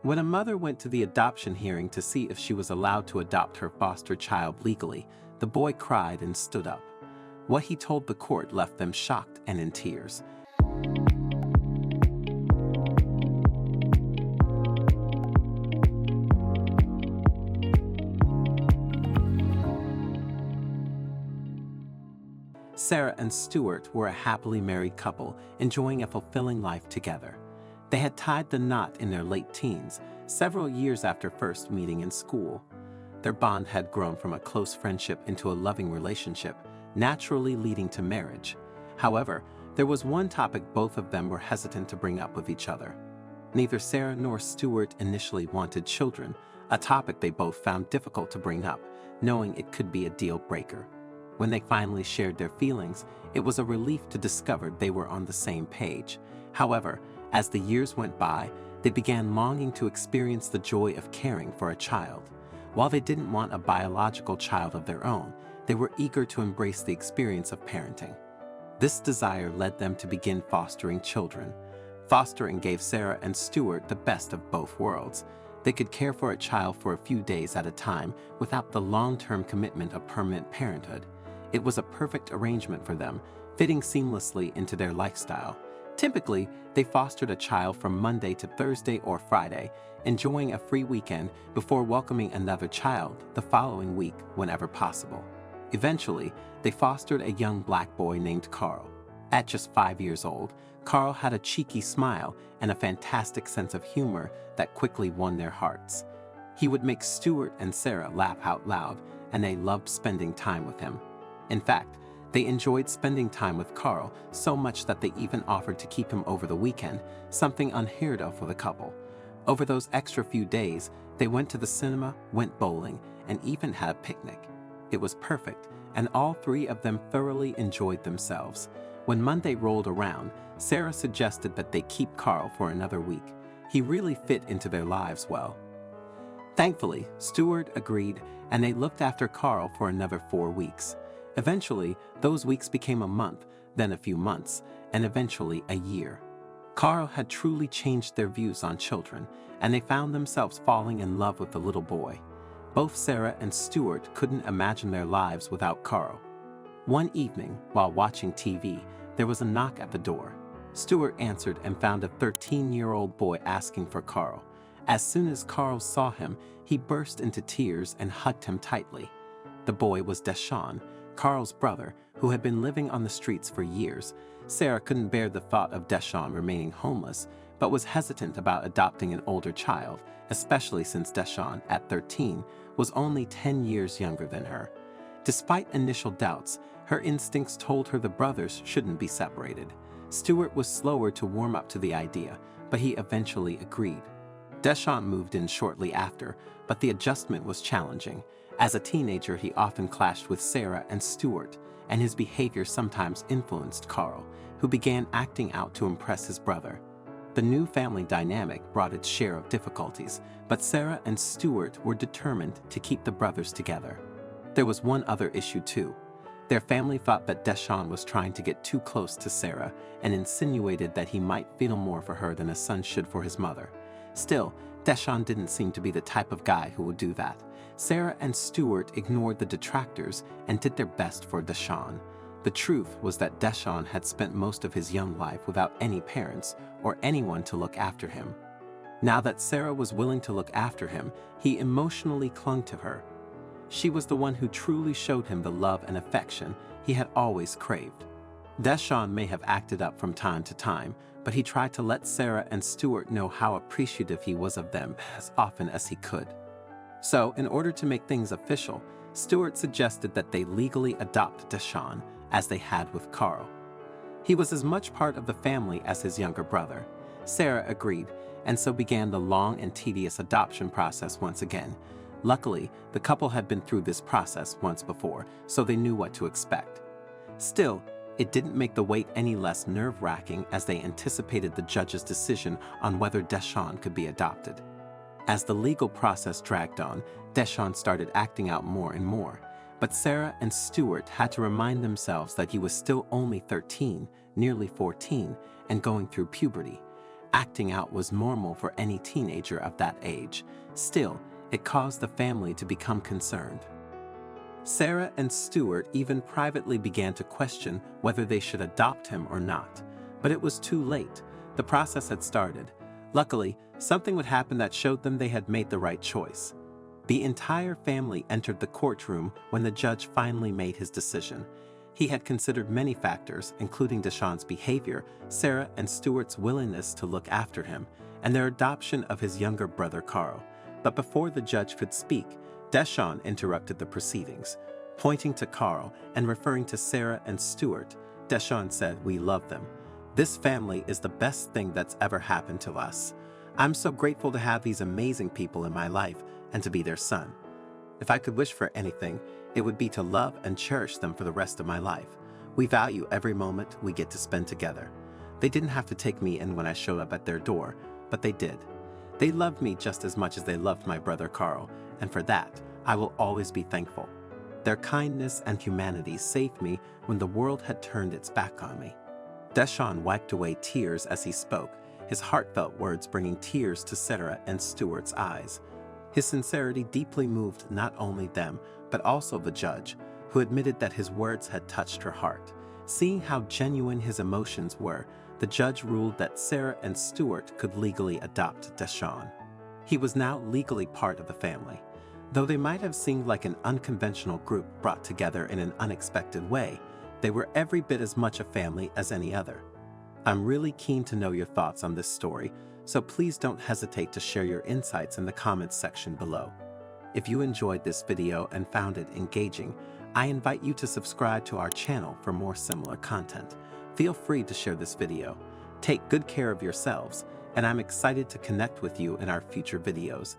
When a mother went to the adoption hearing to see if she was allowed to adopt her foster child legally, the boy cried and stood up. What he told the court left them shocked and in tears. Sarah and Stewart were a happily married couple, enjoying a fulfilling life together. They had tied the knot in their late teens, several years after first meeting in school. Their bond had grown from a close friendship into a loving relationship, naturally leading to marriage. However, there was one topic both of them were hesitant to bring up with each other. Neither Sarah nor Stewart initially wanted children, a topic they both found difficult to bring up, knowing it could be a deal breaker. When they finally shared their feelings, it was a relief to discover they were on the same page. However, as the years went by, they began longing to experience the joy of caring for a child. While they didn't want a biological child of their own, they were eager to embrace the experience of parenting. This desire led them to begin fostering children. Fostering gave Sarah and Stewart the best of both worlds. They could care for a child for a few days at a time without the long-term commitment of permanent parenthood. It was a perfect arrangement for them, fitting seamlessly into their lifestyle. Typically, they fostered a child from Monday to Thursday or Friday, enjoying a free weekend before welcoming another child the following week whenever possible. Eventually, they fostered a young black boy named Carl. At just 5 years old, Carl had a cheeky smile and a fantastic sense of humor that quickly won their hearts. He would make Stewart and Sarah laugh out loud, and they loved spending time with him. In fact, they enjoyed spending time with Carl so much that they even offered to keep him over the weekend, something unheard of for the couple. Over those extra few days, they went to the cinema, went bowling, and even had a picnic. It was perfect, and all three of them thoroughly enjoyed themselves. When Monday rolled around, Sarah suggested that they keep Carl for another week. He really fit into their lives well. Thankfully, Stewart agreed, and they looked after Carl for another 4 weeks. Eventually, those weeks became a month, then a few months, and eventually a year. Carl had truly changed their views on children, and they found themselves falling in love with the little boy. Both Sarah and Stewart couldn't imagine their lives without Carl. One evening, while watching TV, there was a knock at the door. Stewart answered and found a 13-year-old boy asking for Carl. As soon as Carl saw him, he burst into tears and hugged him tightly. The boy was Deshawn, Carl's brother, who had been living on the streets for years. Sarah couldn't bear the thought of Deshawn remaining homeless, but was hesitant about adopting an older child, especially since Deshawn, at 13, was only 10 years younger than her. Despite initial doubts, her instincts told her the brothers shouldn't be separated. Stewart was slower to warm up to the idea, but he eventually agreed. Deshawn moved in shortly after, but the adjustment was challenging. As a teenager, he often clashed with Sarah and Stewart, and his behavior sometimes influenced Carl, who began acting out to impress his brother. The new family dynamic brought its share of difficulties, but Sarah and Stewart were determined to keep the brothers together. There was one other issue too. Their family thought that Deshawn was trying to get too close to Sarah and insinuated that he might feel more for her than a son should for his mother. Still, Deshawn didn't seem to be the type of guy who would do that. Sarah and Stewart ignored the detractors and did their best for Deshawn. The truth was that Deshawn had spent most of his young life without any parents or anyone to look after him. Now that Sarah was willing to look after him, he emotionally clung to her. She was the one who truly showed him the love and affection he had always craved. Deshawn may have acted up from time to time, but he tried to let Sarah and Stewart know how appreciative he was of them as often as he could. So, in order to make things official, Stewart suggested that they legally adopt Deshawn, as they had with Carl. He was as much part of the family as his younger brother. Sarah agreed, and so began the long and tedious adoption process once again. Luckily, the couple had been through this process once before, so they knew what to expect. Still, it didn't make the wait any less nerve-wracking as they anticipated the judge's decision on whether Deshawn could be adopted. As the legal process dragged on, Deshawn started acting out more and more, but Sarah and Stewart had to remind themselves that he was still only 13, nearly 14, and going through puberty. Acting out was normal for any teenager of that age. Still, it caused the family to become concerned. Sarah and Stewart even privately began to question whether they should adopt him or not. But it was too late. The process had started. Luckily, something would happen that showed them they had made the right choice. The entire family entered the courtroom when the judge finally made his decision. He had considered many factors, including Deshawn's behavior, Sarah and Stewart's willingness to look after him, and their adoption of his younger brother Carl. But before the judge could speak, Deshawn interrupted the proceedings. Pointing to Carl and referring to Sarah and Stewart, Deshawn said, "We love them. This family is the best thing that's ever happened to us. I'm so grateful to have these amazing people in my life and to be their son. If I could wish for anything, it would be to love and cherish them for the rest of my life. We value every moment we get to spend together. They didn't have to take me in when I showed up at their door, but they did. They loved me just as much as they loved my brother Carl, and for that, I will always be thankful. Their kindness and humanity saved me when the world had turned its back on me." Deshawn wiped away tears as he spoke, his heartfelt words bringing tears to Sarah and Stewart's eyes. His sincerity deeply moved not only them, but also the judge, who admitted that his words had touched her heart. Seeing how genuine his emotions were, the judge ruled that Sarah and Stewart could legally adopt Deshawn. He was now legally part of the family. Though they might have seemed like an unconventional group brought together in an unexpected way, they were every bit as much a family as any other. I'm really keen to know your thoughts on this story, so please don't hesitate to share your insights in the comments section below. If you enjoyed this video and found it engaging, I invite you to subscribe to our channel for more similar content. Feel free to share this video. Take good care of yourselves, and I'm excited to connect with you in our future videos.